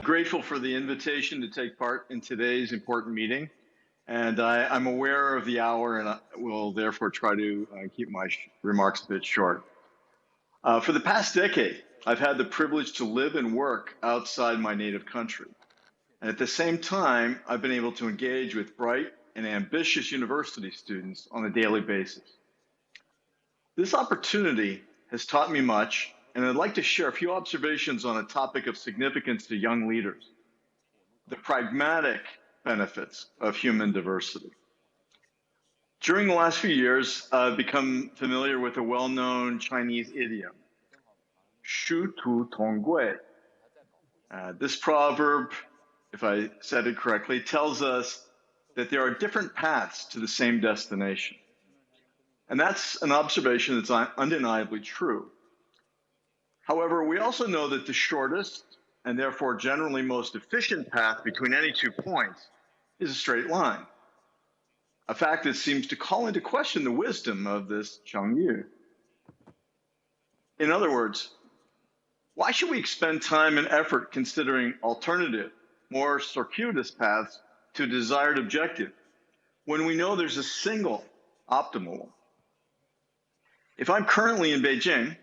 grateful for the invitation to take part in today's important meeting. And I'm aware of the hour and I will therefore try to keep my remarks a bit short. For the past decade, I've had the privilege to live and work outside my native country. And at the same time, I've been able to engage with bright and ambitious university students on a daily basis. This opportunity has taught me much, and I'd like to share a few observations on a topic of significance to young leaders: the pragmatic benefits of human diversity. During the last few years, I've become familiar with a well-known Chinese idiom, shu tu tong gui. This proverb, if I said it correctly, tells us that there are different paths to the same destination. And that's an observation that's undeniably true. However, we also know that the shortest and therefore generally most efficient path between any 2 points is a straight line, a fact that seems to call into question the wisdom of this Chengyu. In other words, why should we expend time and effort considering alternative, more circuitous paths to a desired objective when we know there's a single optimal one? If I'm currently in Beijing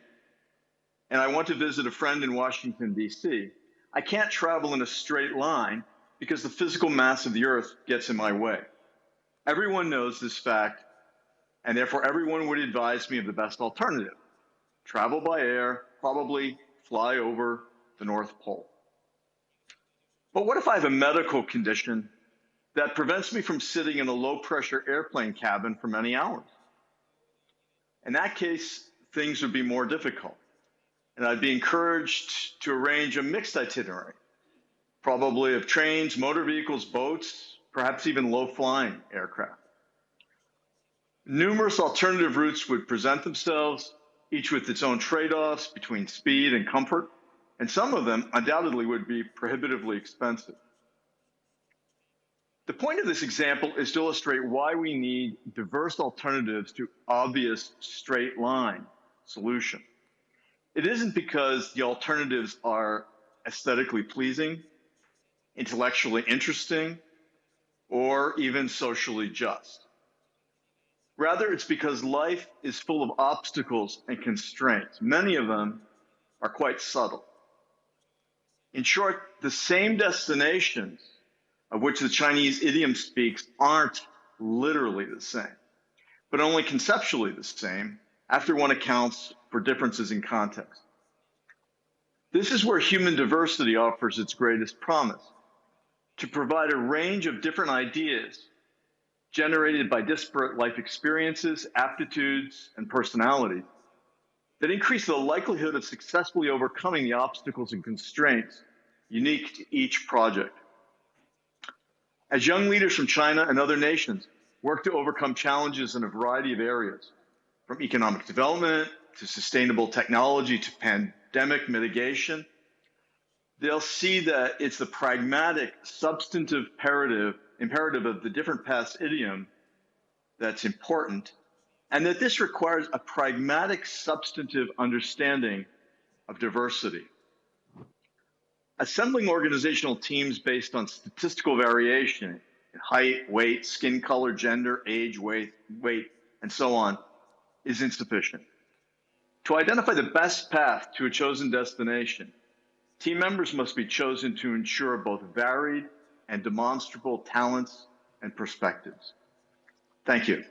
and I want to visit a friend in Washington, D.C., I can't travel in a straight line because the physical mass of the Earth gets in my way. Everyone knows this fact, and therefore everyone would advise me of the best alternative: travel by air, probably fly over the North Pole. But what if I have a medical condition that prevents me from sitting in a low-pressure airplane cabin for many hours? In that case, things would be more difficult, and I'd be encouraged to arrange a mixed itinerary, probably of trains, motor vehicles, boats, perhaps even low-flying aircraft. Numerous alternative routes would present themselves, each with its own trade-offs between speed and comfort, and some of them undoubtedly would be prohibitively expensive. The point of this example is to illustrate why we need diverse alternatives to obvious straight line solution. It isn't because the alternatives are aesthetically pleasing, intellectually interesting, or even socially just. Rather, it's because life is full of obstacles and constraints. Many of them are quite subtle. In short, the same destinations of which the Chinese idiom speaks aren't literally the same, but only conceptually the same after one accounts for differences in context. This is where human diversity offers its greatest promise: to provide a range of different ideas generated by disparate life experiences, aptitudes, and personalities that increase the likelihood of successfully overcoming the obstacles and constraints unique to each project. As young leaders from China and other nations work to overcome challenges in a variety of areas, from economic development to sustainable technology to pandemic mitigation, they'll see that it's the pragmatic, substantive imperative of the different paths idiom that's important, and that this requires a pragmatic, substantive understanding of diversity. Assembling organizational teams based on statistical variation in height, weight, skin color, gender, age, weight, and so on is insufficient. To identify the best path to a chosen destination, team members must be chosen to ensure both varied and demonstrable talents and perspectives. Thank you.